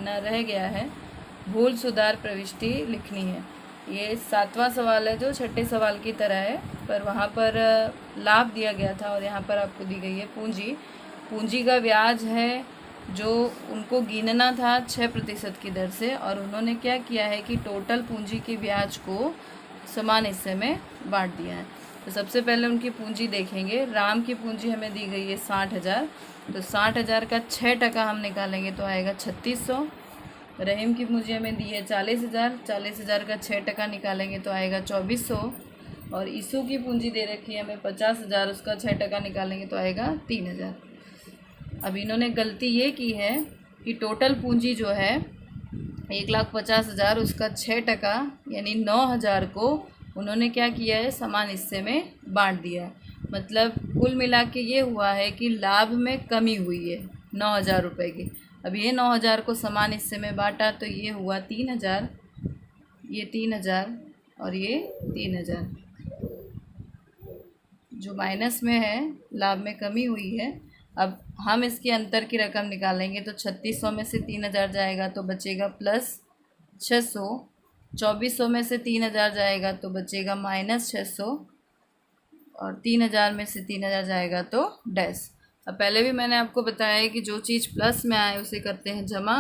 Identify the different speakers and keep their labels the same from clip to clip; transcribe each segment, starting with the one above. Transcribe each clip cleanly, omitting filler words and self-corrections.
Speaker 1: ना रह गया है, भूल सुधार प्रविष्टि लिखनी है। ये 7वां सवाल है जो छठे सवाल की तरह है, पर वहाँ पर लाभ दिया गया था और यहाँ पर आपको दी गई है पूंजी। पूंजी का ब्याज है जो उनको गिनना था 6% की दर से, और उन्होंने क्या किया है कि टोटल पूंजी के ब्याज को समान हिस्से में बांट दिया है। तो सबसे पहले उनकी पूंजी देखेंगे। राम की पूंजी हमें दी गई है 60,000, तो 60,000 का 6% हम निकालेंगे तो आएगा 3600। रहीम की पूंजी हमें दी है 40,000, 40,000 का 6% निकालेंगे तो आएगा 2400। और ईसू की पूंजी दे रखी है हमें 50,000, उसका 6% निकालेंगे तो आएगा 3,000। अब इन्होंने गलती ये की है कि टोटल पूंजी जो है 1,50,000, उसका 6% यानी 9,000 को उन्होंने क्या किया है, समान हिस्से में बांट दिया है। मतलब कुल मिला के ये हुआ है कि लाभ में कमी हुई है 9,000 रुपये की। अब ये 9,000 को समान हिस्से में बांटा तो ये हुआ 3,000, ये 3,000 और ये 3,000। जो माइनस में है, लाभ में कमी हुई है। अब हम इसके अंतर की रकम निकालेंगे तो 3600 में से 3,000 जाएगा तो बचेगा प्लस 600, 2400 में से 3,000 जाएगा तो बचेगा माइनस 600, और 3,000 में से 3,000 जाएगा तो डैश। अब पहले भी मैंने आपको बताया है कि जो चीज़ प्लस में आए उसे करते हैं जमा,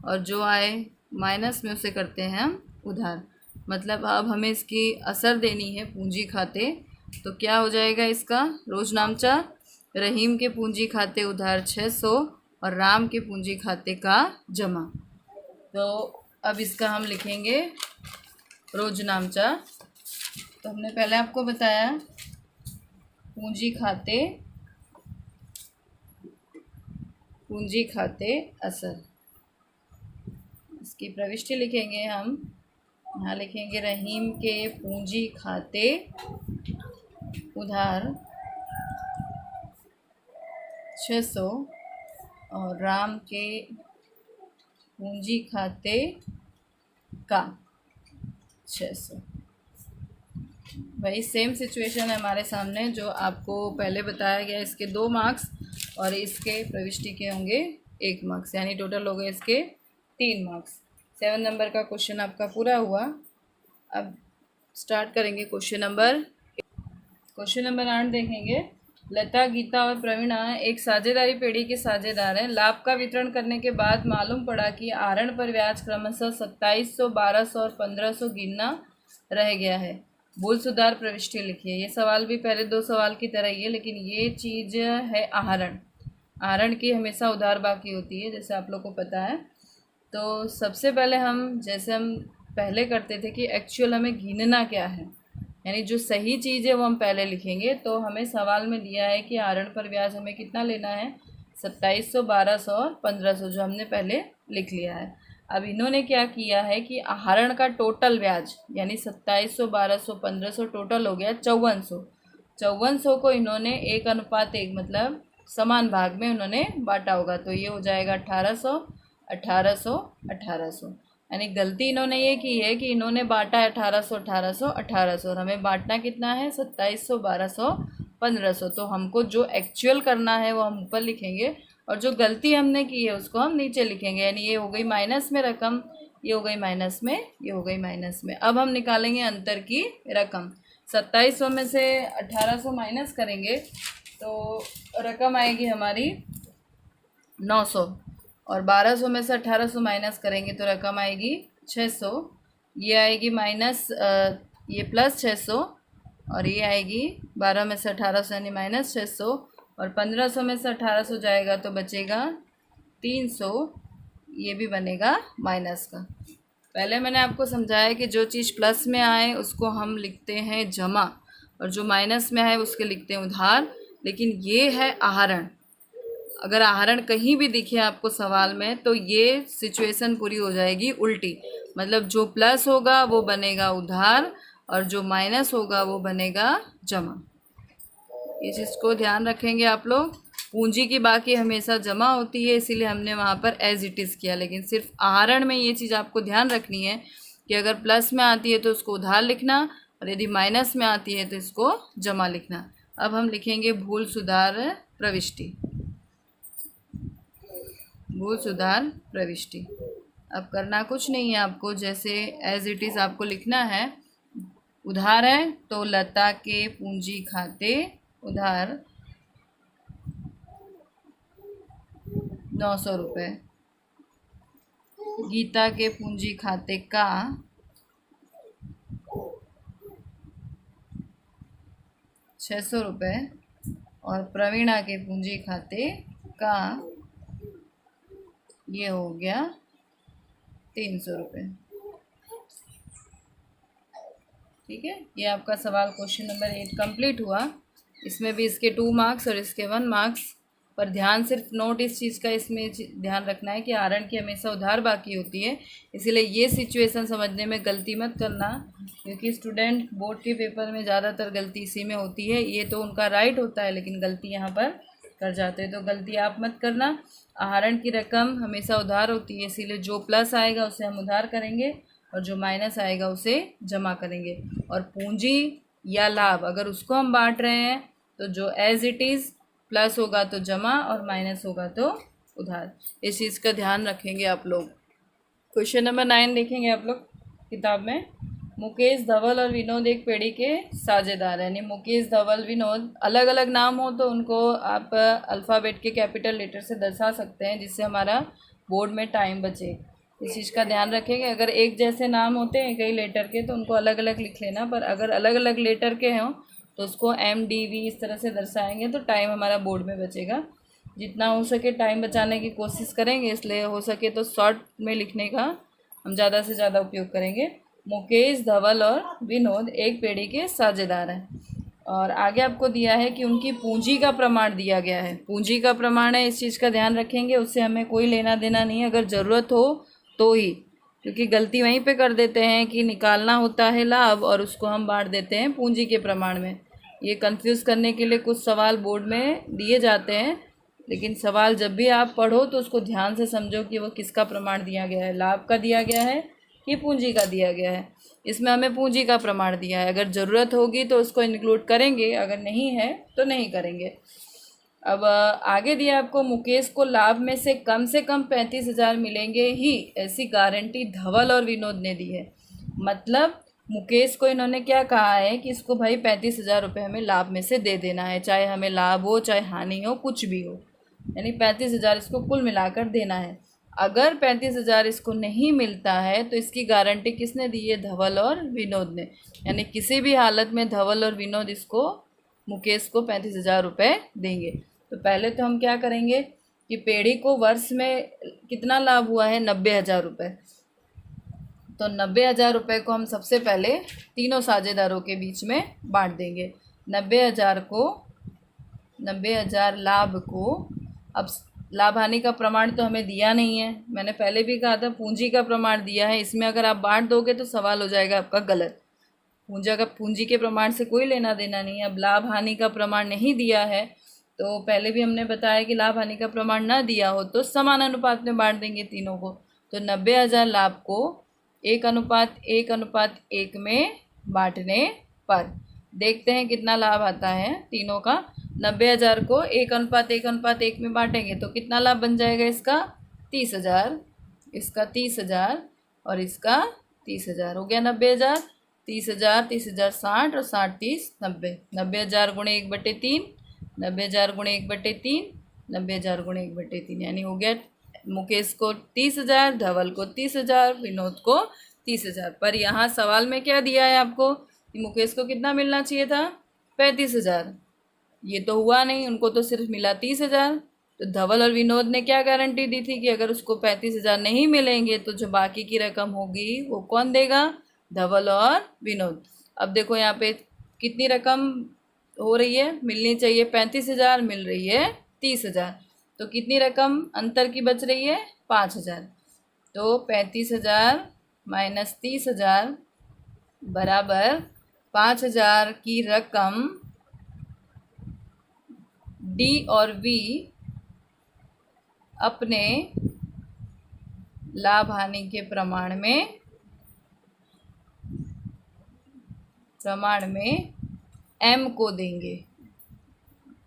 Speaker 1: और जो आए माइनस में उसे करते हैं हम उधार। मतलब अब हमें इसकी असर देनी है पूंजी खाते, तो क्या हो जाएगा इसका रोजनामचा। रहीम के पूंजी खाते उधार 600 और राम के पूंजी खाते का जमा। तो अब इसका हम लिखेंगे रोजनामचा। तो हमने पहले आपको बताया पूंजी खाते असर। इसकी प्रविष्टि लिखेंगे हम। यहाँ लिखेंगे रहीम के पूंजी खाते उधार 600 और राम के पूंजी खाते का 600। वही सेम सिचुएशन है हमारे सामने जो आपको पहले बताया गया। इसके 2 मार्क्स और इसके प्रविष्टि के होंगे 1 मार्क्स, यानी टोटल हो गए इसके 3 मार्क्स। 7 नंबर का क्वेश्चन आपका पूरा हुआ। अब स्टार्ट करेंगे क्वेश्चन नंबर 8 देखेंगे। लता, गीता और प्रवीणा एक साझेदारी पेढ़ी के साझेदार हैं। लाभ का वितरण करने के बाद मालूम पड़ा कि आहरण पर ब्याज क्रमशः 2700, 1200 और 1500 गिनना रह गया है। भूल सुधार प्रविष्टि लिखिए। ये सवाल भी पहले 2 सवाल की तरह ही है, लेकिन ये चीज़ है आहरण। आहरण की हमेशा उधार बाकी होती है, जैसे आप लोग को पता है। तो सबसे पहले हम पहले करते थे कि एक्चुअल हमें गिनना क्या है, यानी जो सही चीज़ है वो हम पहले लिखेंगे। तो हमें सवाल में दिया है कि आहरण पर ब्याज हमें कितना लेना है, 2700, 1200 और 1500, जो हमने पहले लिख लिया है। अब इन्होंने क्या किया है कि आहरण का टोटल ब्याज यानी 2700, 1200, 1500 टोटल हो गया 5400। 5400 को इन्होंने 1:1 मतलब समान भाग में उन्होंने बांटा होगा, तो ये हो जाएगा 1800, 1800, 1800। यानी गलती इन्होंने ये की है कि इन्होंने बांटा है 1800, 1800, 1800, और हमें बांटना कितना है 2700, 1200, 1500। तो हमको जो एक्चुअल करना है वो हम ऊपर लिखेंगे, और जो गलती हमने की है उसको हम नीचे लिखेंगे। यानी ये हो गई माइनस में रकम, ये हो गई माइनस में, ये हो गई माइनस में। अब हम निकालेंगे अंतर की रकम। 2700 में से 1800 माइनस करेंगे तो रकम आएगी हमारी 900, और 1200 में से 1800 माइनस करेंगे तो रकम आएगी 600। ये आएगी माइनस, ये प्लस 600, और ये आएगी 12 में से 1800 यानी माइनस 600, और 1500 में से 1800 जाएगा तो बचेगा 300। ये भी बनेगा माइनस का। पहले मैंने आपको समझाया कि जो चीज़ प्लस में आए उसको हम लिखते हैं जमा, और जो माइनस में आए उसके लिखते हैं उधार। लेकिन ये है आहरण। अगर आहरण कहीं भी दिखे आपको सवाल में तो ये सिचुएशन पूरी हो जाएगी उल्टी। मतलब जो प्लस होगा वो बनेगा उधार, और जो माइनस होगा वो बनेगा जमा। ये चीज़ को ध्यान रखेंगे आप लोग। पूंजी की बाकी हमेशा जमा होती है, इसीलिए हमने वहाँ पर एज इट इज़ किया। लेकिन सिर्फ आहरण में ये चीज़ आपको ध्यान रखनी है कि अगर प्लस में आती है तो उसको उधार लिखना, और यदि माइनस में आती है तो इसको जमा लिखना। अब हम लिखेंगे भूल सुधार प्रविष्टि। भूल सुधार प्रविष्टि। अब करना कुछ नहीं है आपको, जैसे एज इट इज़ आपको लिखना है। उधार है तो लता के पूंजी खाते उधार 900 रुपये, गीता के पूंजी खाते का 600 रुपये और प्रवीणा के पूंजी खाते का ये हो गया 300 रुपये। ठीक है, ये आपका सवाल क्वेश्चन नंबर 8 कंप्लीट हुआ। इसमें भी इसके 2 मार्क्स और इसके 1 मार्क्स। पर ध्यान सिर्फ नोट इस चीज़ का इसमें ध्यान रखना है कि आहरण की हमेशा उधार बाकी होती है, इसीलिए ये सिचुएशन समझने में गलती मत करना, क्योंकि स्टूडेंट बोर्ड के पेपर में ज़्यादातर गलती इसी में होती है। ये तो उनका राइट होता है लेकिन गलती यहाँ पर कर जाते हैं, तो गलती आप मत करना। आहरण की रकम हमेशा उधार होती है, इसीलिए जो प्लस आएगा उसे हम उधार करेंगे और जो माइनस आएगा उसे जमा करेंगे। और पूंजी या लाभ अगर उसको हम बांट रहे हैं तो जो एज इट इज़ प्लस होगा तो जमा और माइनस होगा तो उधार। इस चीज़ का ध्यान रखेंगे आप लोग। क्वेश्चन नंबर 9 देखेंगे आप लोग किताब में। मुकेश, धवल और विनोद एक पेड़ी के साझेदार हैं। यानी मुकेश, धवल, विनोद अलग अलग नाम हो तो उनको आप अल्फ़ाबेट के कैपिटल लेटर से दर्शा सकते हैं, जिससे हमारा बोर्ड में टाइम बचे। इस चीज़ का ध्यान रखेंगे। अगर एक जैसे नाम होते हैं कई लेटर के तो उनको अलग अलग लिख लेना, पर अगर अलग अलग लेटर के हों तो उसको MDV इस तरह से दर्शाएंगे तो टाइम हमारा बोर्ड में बचेगा। जितना हो सके टाइम बचाने की कोशिश करेंगे, इसलिए हो सके तो शॉर्ट में लिखने का हम ज़्यादा से ज़्यादा उपयोग करेंगे। मुकेश, धवल और विनोद एक पेड़ी के साझेदार हैं। और आगे आपको दिया है कि उनकी पूंजी का प्रमाण दिया गया है। पूंजी का प्रमाण है, इस चीज़ का ध्यान रखेंगे। उससे हमें कोई लेना देना नहीं है, अगर ज़रूरत हो तो ही, क्योंकि गलती वहीं पे कर देते हैं कि निकालना होता है लाभ और उसको हम बांट देते हैं पूंजी के प्रमाण में। ये कंफ्यूज करने के लिए कुछ सवाल बोर्ड में दिए जाते हैं, लेकिन सवाल जब भी आप पढ़ो तो उसको ध्यान से समझो कि वो किसका प्रमाण दिया गया है, लाभ का दिया गया है कि पूंजी का दिया गया है। इसमें हमें पूंजी का प्रमाण दिया है, अगर ज़रूरत होगी तो उसको इंक्लूड करेंगे, अगर नहीं है तो नहीं करेंगे। अब आगे दिया आपको, मुकेश को लाभ में से कम 35,000 मिलेंगे ही, ऐसी गारंटी धवल और विनोद ने दी है। मतलब मुकेश को इन्होंने क्या कहा है कि इसको भाई 35,000 रुपये हमें लाभ में से दे देना है, चाहे हमें लाभ हो चाहे हानि हो कुछ भी हो, यानी 35,000 इसको कुल मिलाकर देना है। अगर 35,000 इसको नहीं मिलता है तो इसकी गारंटी किसने दी है? धवल और विनोद ने। यानी किसी भी हालत में धवल और विनोद इसको मुकेश को 35,000 रुपये देंगे। तो पहले तो हम क्या करेंगे कि पेड़ी को वर्ष में कितना लाभ हुआ है? 90,000 रुपये। तो 90,000 रुपये को हम सबसे पहले तीनों साझेदारों के बीच में बांट देंगे। 90,000 लाभ को, अब लाभ हानि का प्रमाण तो हमें दिया नहीं है, मैंने पहले भी कहा था पूंजी का प्रमाण दिया है। इसमें अगर आप बांट दोगे तो सवाल हो जाएगा आपका गलत। पूंजी के प्रमाण से कोई लेना देना नहीं है। अब लाभ हानि का प्रमाण नहीं दिया है तो पहले भी हमने बताया कि लाभ हानि का प्रमाण ना दिया हो तो समान अनुपात में बांट देंगे तीनों को। तो 90,000 लाभ को 1:1:1 में बांटने पर देखते हैं कितना लाभ आता है तीनों का। 90,000 को 1:1:1 में बांटेंगे तो कितना लाभ बन जाएगा? इसका 30,000, इसका 30,000 और इसका 30,000। हो गया 90,000, 30,000, 30,000 60 और 60 30 90। 90,000 गुणे 1/3, 90,000 गुणे 1/3, 90,000 गुणे 1/3, यानी हो गया मुकेश को 30,000, धवल को 30,000, विनोद को 30,000। पर यहाँ सवाल में क्या दिया है आपको कि मुकेश को कितना मिलना चाहिए था? 35,000। ये तो हुआ नहीं, उनको तो सिर्फ मिला 30,000। तो धवल और विनोद ने क्या गारंटी दी थी कि अगर उसको 35,000 नहीं मिलेंगे तो जो बाकी की रकम होगी वो कौन देगा? धवल और विनोद। अब देखो यहाँ पे कितनी रकम हो रही है, मिलनी चाहिए 35,000, मिल रही है 30,000। तो कितनी रकम अंतर की बच रही है? 5,000। तो 35,000 माइनस 30,000 बराबर 5,000 की रकम डी और वी अपने लाभ हानि के प्रमाण में एम को देंगे।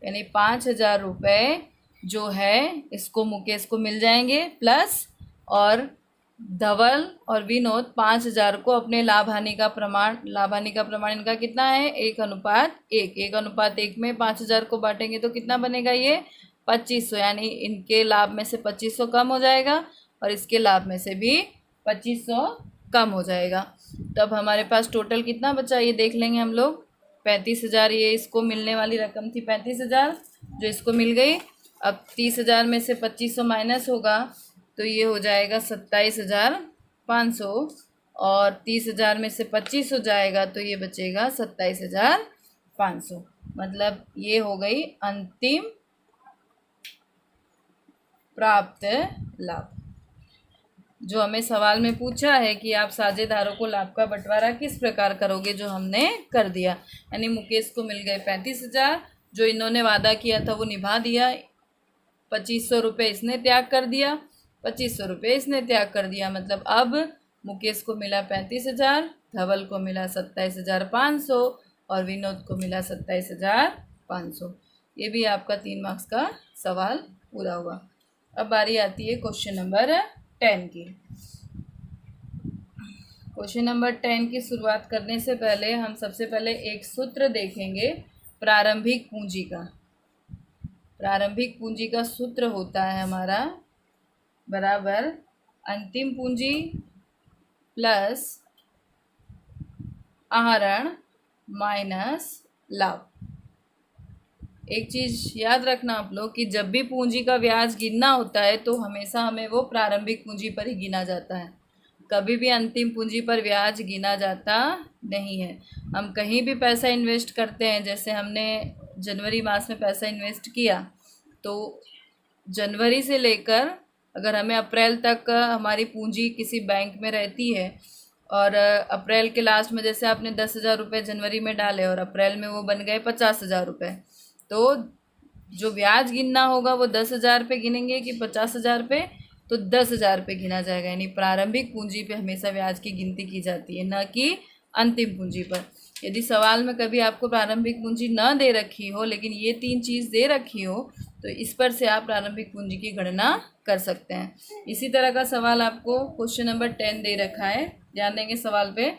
Speaker 1: यानी 5,000 रुपये जो है इसको मुकेश को मिल जाएंगे प्लस, और धवल और विनोद 5,000 को अपने लाभ हानि का प्रमाण इनका कितना है, 1:1। 1:1 में 5,000 को बांटेंगे तो कितना बनेगा, ये 2500, यानी इनके लाभ में से 2500 कम हो जाएगा और इसके लाभ में से भी 2500 कम हो जाएगा। तब हमारे पास टोटल कितना बचा ये देख लेंगे हम लोग। 35,000 ये इसको मिलने वाली रकम थी, 35,000 जो इसको मिल गई। अब 30,000 में से 2500 माइनस होगा तो ये हो जाएगा 27,500 और 30,000 में से 2500 जाएगा तो ये बचेगा 27,500। मतलब ये हो गई अंतिम प्राप्त लाभ। जो हमें सवाल में पूछा है कि आप साझेदारों को लाभ का बंटवारा किस प्रकार करोगे, जो हमने कर दिया। यानी मुकेश को मिल गए 35,000, जो इन्होंने वादा किया था वो निभा दिया। 2500 रुपये इसने त्याग कर दिया, 2500 रुपये इसने त्याग कर दिया। मतलब अब मुकेश को मिला 35,000, धवल को मिला 27,500 और विनोद को मिला 27,500। ये भी आपका 3 मार्क्स का सवाल पूरा हुआ। अब बारी आती है क्वेश्चन नंबर 10 की। क्वेश्चन नंबर 10 की शुरुआत करने से पहले हम सबसे पहले एक सूत्र देखेंगे प्रारंभिक पूंजी का। प्रारंभिक पूंजी का सूत्र होता है हमारा बराबर अंतिम पूंजी प्लस आहरण माइनस लाभ। एक चीज़ याद रखना आप लोग कि जब भी पूंजी का ब्याज गिनना होता है तो हमेशा हमें वो प्रारंभिक पूंजी पर ही गिना जाता है, कभी भी अंतिम पूंजी पर ब्याज गिना जाता नहीं है। हम कहीं भी पैसा इन्वेस्ट करते हैं, जैसे हमने जनवरी मास में पैसा इन्वेस्ट किया तो जनवरी से लेकर अगर हमें अप्रैल तक हमारी पूंजी किसी बैंक में रहती है और अप्रैल के लास्ट में जैसे आपने 10,000 रुपये जनवरी में डाले और अप्रैल में वो बन गए 50,000 रुपये, तो जो ब्याज गिनना होगा वो 10,000 पे गिनेंगे कि 50,000 पे, तो 10,000 पे गिना जाएगा। यानी प्रारंभिक पूंजी पे हमेशा ब्याज की गिनती की जाती है, न कि अंतिम पूंजी पर। यदि सवाल में कभी आपको प्रारंभिक पूंजी न दे रखी हो लेकिन ये 3 चीज़ दे रखी हो तो इस पर से आप प्रारंभिक पूंजी की गणना कर सकते हैं। इसी तरह का सवाल आपको क्वेश्चन नंबर 10 दे रखा है, ध्यान देंगे सवाल पे।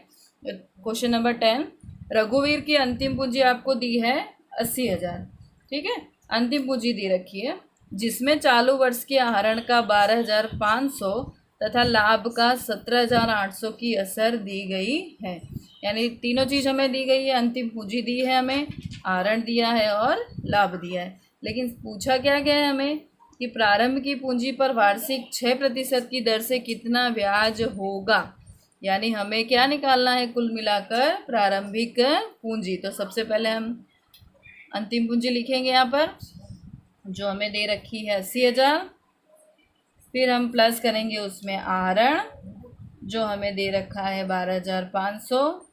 Speaker 1: क्वेश्चन नंबर 10, रघुवीर की अंतिम पूंजी आपको दी है 80,000, ठीक है, अंतिम पूंजी दी रखी है, जिसमें चालू वर्ष के आहरण का 12,500 तथा लाभ का 17,800 की असर दी गई है। यानी तीनों चीज़ हमें दी गई है, अंतिम पूंजी दी है हमें, आहरण दिया है और लाभ दिया है। लेकिन पूछा क्या गया है हमें कि प्रारंभ की पूंजी पर वार्षिक 6% की दर से कितना ब्याज होगा। यानी हमें क्या निकालना है, कुल मिलाकर प्रारंभिक पूंजी। तो सबसे पहले हम अंतिम पूंजी लिखेंगे यहाँ पर, जो हमें दे रखी है 80,000, फिर हम प्लस करेंगे उसमें आहरण जो हमें दे रखा है 12,500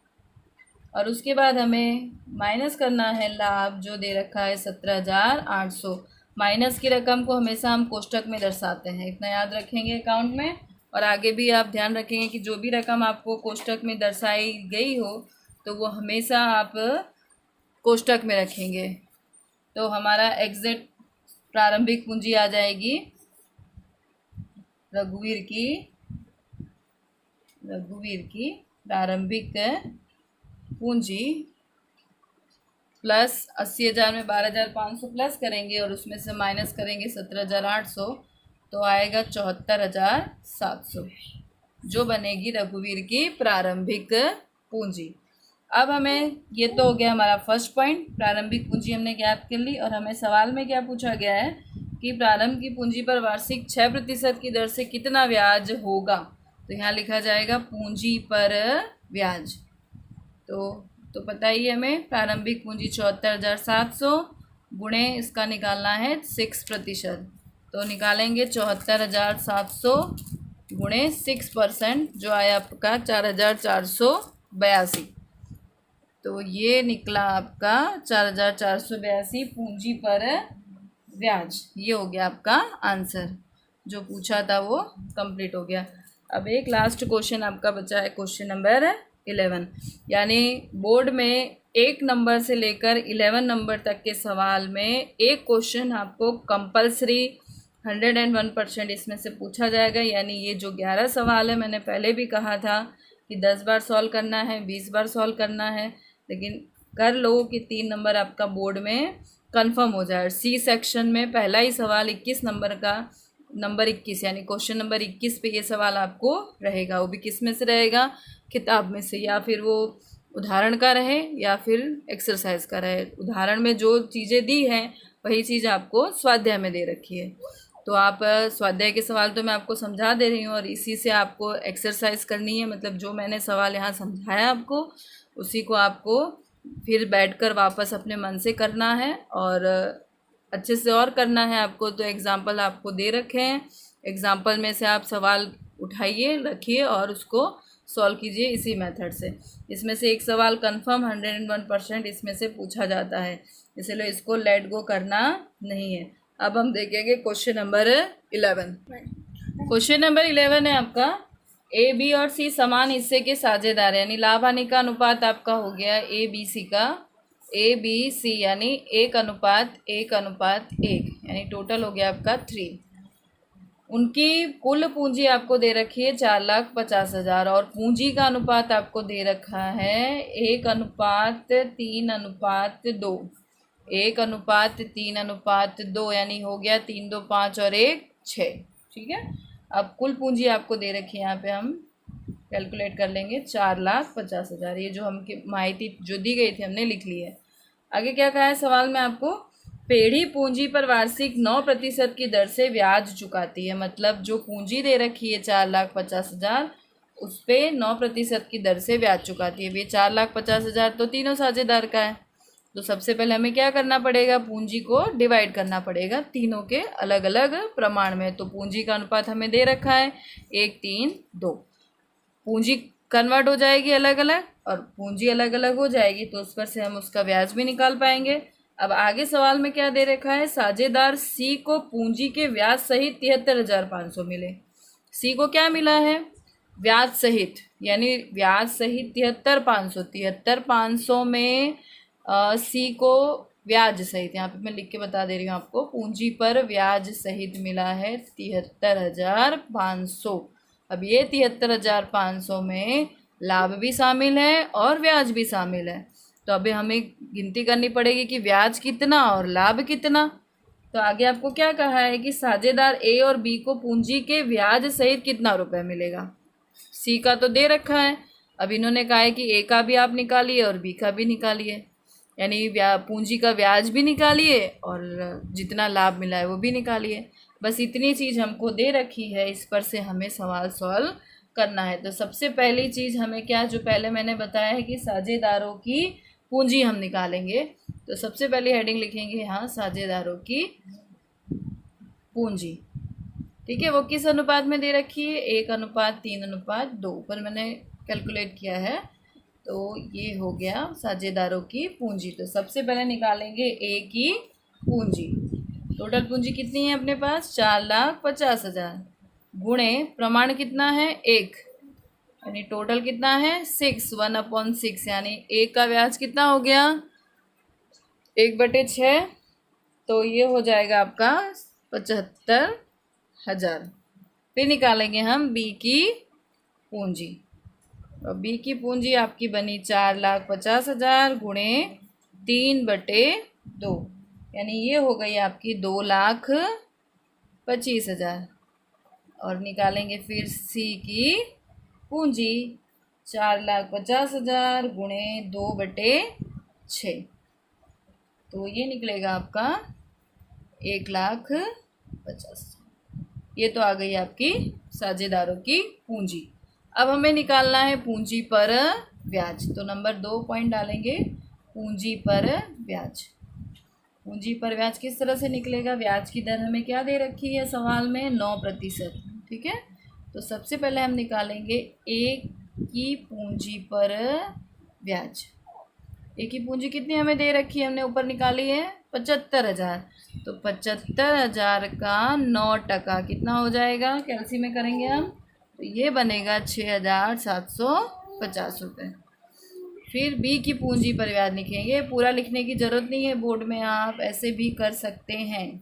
Speaker 1: और उसके बाद हमें माइनस करना है लाभ जो दे रखा है 17,800। माइनस की रकम को हमेशा हम कोष्टक में दर्शाते हैं, इतना याद रखेंगे अकाउंट में। और आगे भी आप ध्यान रखेंगे कि जो भी रकम आपको कोष्टक में दर्शाई गई हो तो वो हमेशा आप कोष्टक में रखेंगे। तो हमारा एग्जैक्ट प्रारंभिक पूंजी आ जाएगी रघुवीर की प्रारंभिक पूंजी प्लस 80,000 में 12,500 प्लस करेंगे और उसमें से माइनस करेंगे 17,800, तो आएगा 74,700, जो बनेगी रघुवीर की प्रारंभिक पूंजी। अब हमें ये तो हो गया हमारा फर्स्ट पॉइंट, प्रारंभिक पूंजी हमने ज्ञात कर ली। और हमें सवाल में क्या पूछा गया है कि प्रारंभ की पूंजी पर वार्षिक 6% की दर से कितना ब्याज होगा। तो यहाँ लिखा जाएगा पूंजी पर ब्याज। तो पता ही हमें प्रारंभिक पूंजी 74,700 गुणे इसका निकालना है 6%। तो निकालेंगे 74,700 गुणे 6%, जो आया आपका 4,482। तो ये निकला आपका 4,482 पूंजी पर ब्याज। ये हो गया आपका आंसर, जो पूछा था वो कंप्लीट हो गया। अब एक लास्ट क्वेश्चन आपका बचा है, क्वेश्चन नंबर 11। यानी बोर्ड में 1 नंबर से लेकर 11 नंबर तक के सवाल में एक क्वेश्चन आपको कंपलसरी 101% इसमें से पूछा जाएगा। यानी ये जो 11 सवाल है, मैंने पहले भी कहा था कि 10 बार सॉल्व करना है, 20 बार सॉल्व करना है, लेकिन कर लो कि 3 नंबर आपका बोर्ड में कंफर्म हो जाए। सी सेक्शन में पहला ही सवाल 21 नंबर का, नंबर 21 यानी क्वेश्चन नंबर 21 पे ये सवाल आपको रहेगा। वो भी किस में से रहेगा? किताब में से, या फिर वो उदाहरण का रहे या फिर एक्सरसाइज का रहे। उदाहरण में जो चीज़ें दी हैं वही चीज़ आपको स्वाध्याय में दे रखी है। तो आप स्वाध्याय के सवाल तो मैं आपको समझा दे रही हूँ और इसी से आपको एक्सरसाइज करनी है। मतलब जो मैंने सवाल यहाँ समझाया आपको, उसी को आपको फिर बैठकर वापस अपने मन से करना है और अच्छे से और करना है आपको। तो एग्ज़ाम्पल आपको दे रखे हैं, एग्ज़ाम्पल में से आप सवाल उठाइए, रखिए और उसको सॉल्व कीजिए इसी मेथड से। इसमें से एक सवाल कंफर्म 101% इसमें से पूछा जाता है, इसलिए इसको लेट गो करना नहीं है। अब हम देखेंगे क्वेश्चन नंबर 11। क्वेश्चन नंबर 11 है आपका, ए बी और सी समान हिस्से के साझेदार है, यानी लाभ हानि का अनुपात आपका हो गया ए बी सी का, ए बी सी यानी 1:1:1, यानी टोटल हो गया आपका 3। उनकी कुल पूंजी आपको दे रखी है 4,50,000 और पूंजी का अनुपात आपको दे रखा है 1:3:2, 1:3:2 यानी हो गया 3, 2, 5 और 1, 6। ठीक है, अब कुल पूंजी आपको दे रखी है, यहाँ पे हम कैलकुलेट कर लेंगे 4,50,000। ये जो हम माहिती जो दी गई थी हमने लिख ली है। आगे क्या कहा है सवाल में आपको, पेढ़ी पूंजी पर वार्षिक 9% की दर से ब्याज चुकाती है। मतलब जो पूंजी दे रखी है 4,50,000, उस पर 9% की दर से ब्याज चुकाती है। ये 4,50,000 तो तीनों साझेदार का है, तो सबसे पहले हमें क्या करना पड़ेगा, पूंजी को डिवाइड करना पड़ेगा तीनों के अलग अलग प्रमाण में। तो पूंजी का अनुपात हमें दे रखा है 1:3:2। पूंजी कन्वर्ट हो जाएगी अलग अलग और पूंजी अलग अलग हो जाएगी, तो उस पर से हम उसका ब्याज भी निकाल पाएंगे। अब आगे सवाल में क्या दे रखा है, साझेदार सी को पूंजी के ब्याज सहित 73,500 मिले। सी को क्या मिला है, ब्याज सहित, यानी ब्याज सहित 73,500, 73,500 में सी को ब्याज सहित, यहाँ पे मैं लिख के बता दे रही हूँ आपको, पूंजी पर ब्याज सहित मिला है 73,500। अब ये 73,500 में लाभ भी शामिल है और ब्याज भी शामिल है, तो अभी हमें गिनती करनी पड़ेगी कि ब्याज कितना और लाभ कितना। तो आगे आपको क्या कहा है कि साझेदार ए और बी को पूंजी के ब्याज सहित कितना रुपए मिलेगा। सी का तो दे रखा है, अब इन्होंने कहा है कि ए का भी आप निकालिए और बी का भी निकालिए, यानी पूंजी का ब्याज भी निकालिए और जितना लाभ मिला है वो भी निकालिए। बस इतनी चीज़ हमको दे रखी है, इस पर से हमें सवाल सॉल्व करना है। तो सबसे पहली चीज़ हमें क्या, जो पहले मैंने बताया है कि साझेदारों की पूंजी हम निकालेंगे। तो सबसे पहले हेडिंग लिखेंगे यहाँ साझेदारों की पूंजी। ठीक है, वो किस अनुपात में दे रखी है, 1:3:2 पर मैंने कैलकुलेट किया है, तो ये हो गया साझेदारों की पूंजी। तो सबसे पहले निकालेंगे ए की पूंजी। टोटल पूंजी कितनी है अपने पास, 4,50,000 गुणे प्रमाण कितना है 1, यानी टोटल कितना है 6, 1/6, यानी एक का ब्याज कितना हो गया 1/6, तो ये हो जाएगा आपका 75,000। फिर निकालेंगे हम बी की पूंजी, और बी की पूंजी आपकी बनी 4,50,000 गुणे 3/2, यानी ये हो गई आपकी 2,25,000। और निकालेंगे फिर सी की पूंजी 4,50,000 गुणे 2/6, तो ये निकलेगा आपका 1,50,000। ये तो आ गई आपकी साझेदारों की पूंजी। अब हमें निकालना है पूंजी पर ब्याज, तो नंबर 2 पॉइंट डालेंगे, पूंजी पर ब्याज। पूंजी पर ब्याज किस तरह से निकलेगा, ब्याज की दर हमें क्या दे रखी है सवाल में 9%। ठीक है, तो सबसे पहले हम निकालेंगे ए की पूंजी पर ब्याज। ए की पूंजी कितनी हमें दे रखी है, हमने ऊपर निकाली है 75,000, तो 75,000 का 9% कितना हो जाएगा, कैलसी में करेंगे हम, तो ये बनेगा 6,750 रुपये। फिर बी की पूंजी पर ब्याज लिखेंगे, पूरा लिखने की ज़रूरत नहीं है बोर्ड में, आप ऐसे भी कर सकते हैं।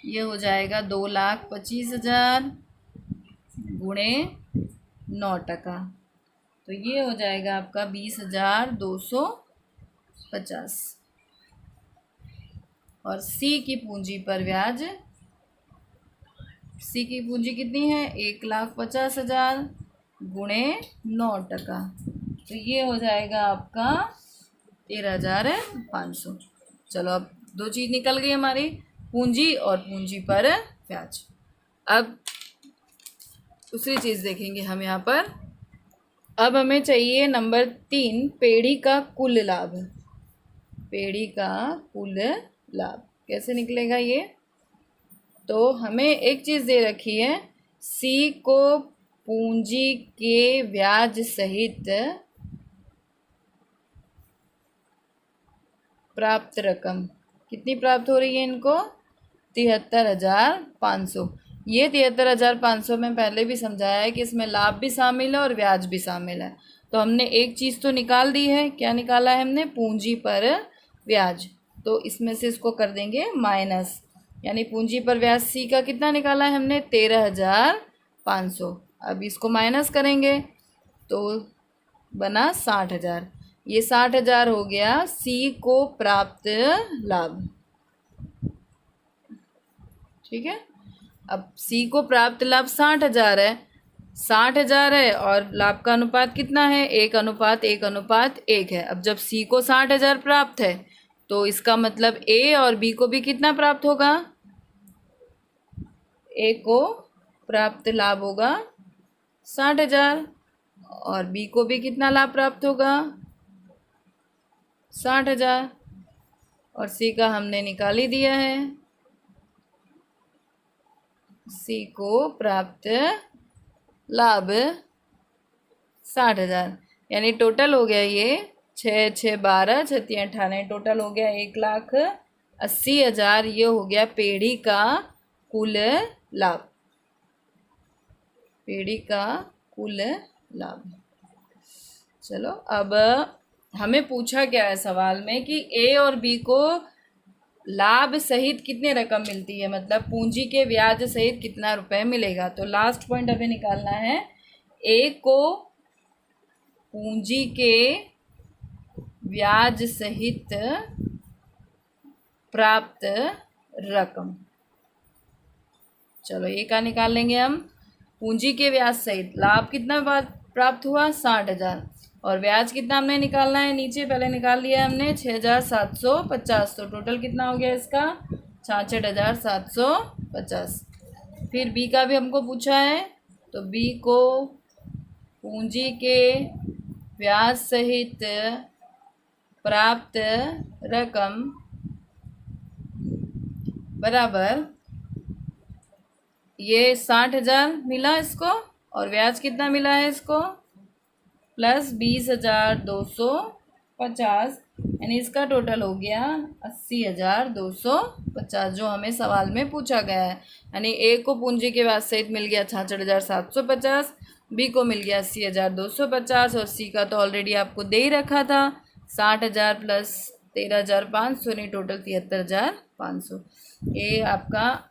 Speaker 1: ये हो जाएगा 2,25,000 गुणे 9%। तो ये हो जाएगा आपका 20,250। और सी की पूंजी पर ब्याज, सी की पूंजी कितनी है? 1,50,000 गुणे 9%। तो ये हो जाएगा आपका 13,500। चलो अब दो चीज़ निकल गई हमारी, पूंजी और पूंजी पर ब्याज। अब दूसरी चीज़ देखेंगे हम यहाँ पर। अब हमें चाहिए नंबर 3, पेढ़ी का कुल लाभ। पेढ़ी का कुल लाभ कैसे निकलेगा ये? तो हमें एक चीज़ दे रखी है, सी को पूंजी के ब्याज सहित प्राप्त रकम कितनी प्राप्त हो रही है इनको? 73,500। ये 73,500 में पहले भी समझाया है कि इसमें लाभ भी शामिल है और ब्याज भी शामिल है। तो हमने एक चीज़ तो निकाल दी है। क्या निकाला है हमने? पूंजी पर ब्याज। तो इसमें से इसको कर देंगे माइनस, यानी पूंजी पर ब्याज सी का कितना निकाला है हमने? 13,500। अब इसको माइनस करेंगे तो बना 60,000। ये 60,000 हो गया सी को प्राप्त लाभ। ठीक है। अब सी को प्राप्त लाभ 60,000 है, 60,000 है और लाभ का अनुपात कितना है? 1:1:1 है। अब जब सी को 60,000 प्राप्त है तो इसका मतलब ए और बी को भी कितना प्राप्त होगा? ए को प्राप्त लाभ होगा 60,000 और बी को भी कितना लाभ प्राप्त होगा? 60,000। और सी का हमने निकाल ही दिया है, सी को प्राप्त लाभ 60,000। यानी टोटल हो गया ये 6 6 12 6 3 18, टोटल हो गया 1,80,000। ये हो गया पेढ़ी का कुल लाभ, पेढ़ी का कुल लाभ। चलो अब हमें पूछा क्या है सवाल में कि ए और बी को लाभ सहित कितने रकम मिलती है, मतलब पूंजी के ब्याज सहित कितना रुपए मिलेगा। तो लास्ट पॉइंट हमें निकालना है, ए को पूंजी के ब्याज सहित प्राप्त रकम। चलो ए का निकाल लेंगे हम। पूंजी के ब्याज सहित लाभ कितना प्राप्त हुआ? 60,000। और ब्याज कितना हमने निकालना है? नीचे पहले निकाल लिया हमने 6,750। तो टोटल कितना हो गया इसका? 66,750। फिर बी का भी हमको पूछा है, तो बी को पूंजी के ब्याज सहित प्राप्त रकम बराबर ये 60,000 मिला इसको और ब्याज कितना मिला है इसको? प्लस 20,250, यानी इसका टोटल हो गया 80,250 जो हमें सवाल में पूछा गया है। यानी ए को पूंजी के ब्याज सहित मिल गया 66,750, बी को मिल गया 80,250 और सी का तो ऑलरेडी आपको दे ही रखा था 60,000 प्लस 13,500, नहीं टोटल 73,500। ये आपका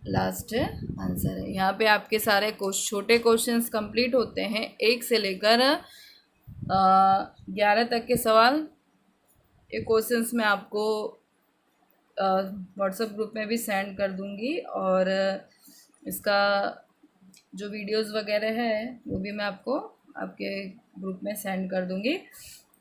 Speaker 1: लास्ट आंसर है। यहाँ पे आपके सारे छोटे क्वेश्चंस कंप्लीट होते हैं, 1 से लेकर 11 तक के सवाल। ये क्वेश्चंस मैं आपको व्हाट्सएप ग्रुप में भी सेंड कर दूंगी और इसका जो वीडियोस वगैरह है वो भी मैं आपको आपके ग्रुप में सेंड कर दूंगी।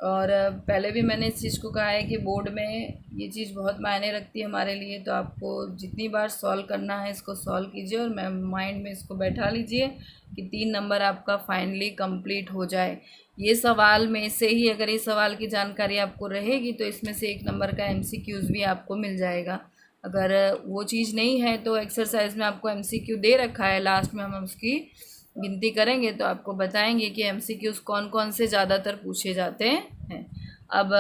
Speaker 1: और पहले भी मैंने इस चीज़ को कहा है कि बोर्ड में ये चीज़ बहुत मायने रखती है हमारे लिए, तो आपको जितनी बार सॉल्व करना है इसको सॉल्व कीजिए और मैं माइंड में इसको बैठा लीजिए कि 3 नंबर आपका फाइनली कंप्लीट हो जाए। ये सवाल में से ही अगर इस सवाल की जानकारी आपको रहेगी तो इसमें से 1 नंबर का MCQs भी आपको मिल जाएगा। अगर वो चीज़ नहीं है तो एक्सरसाइज में आपको MCQ दे रखा है, लास्ट में हम उसकी गिनती करेंगे तो आपको बताएंगे कि MCQs कौन कौन से ज़्यादातर पूछे जाते हैं। अब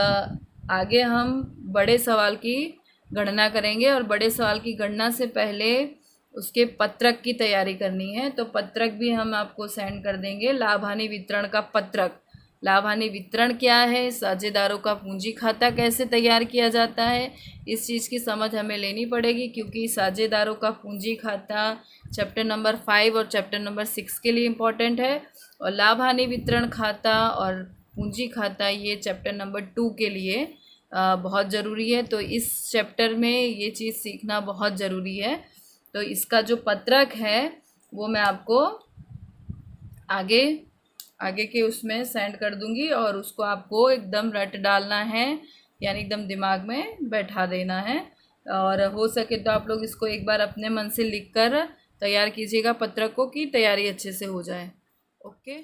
Speaker 1: आगे हम बड़े सवाल की गणना करेंगे और बड़े सवाल की गणना से पहले उसके पत्रक की तैयारी करनी है, तो पत्रक भी हम आपको सेंड कर देंगे, लाभ हानि वितरण का पत्रक। लाभ हानि वितरण क्या है, साझेदारों का पूंजी खाता कैसे तैयार किया जाता है, इस चीज़ की समझ हमें लेनी पड़ेगी, क्योंकि साझेदारों का पूंजी खाता चैप्टर नंबर 5 और चैप्टर नंबर 6 के लिए इम्पॉर्टेंट है, और लाभ हानि वितरण खाता और पूंजी खाता ये चैप्टर नंबर 2 के लिए बहुत ज़रूरी है। तो इस चैप्टर में ये चीज़ सीखना बहुत ज़रूरी है। तो इसका जो पत्रक है वो मैं आपको आगे आगे के उसमें सेंड कर दूंगी, और उसको आपको एकदम रट डालना है, यानी एकदम दिमाग में बैठा देना है। और हो सके तो आप लोग इसको एक बार अपने मन से लिख कर तैयार कीजिएगा पत्रक को, कि तैयारी अच्छे से हो जाए। ओके।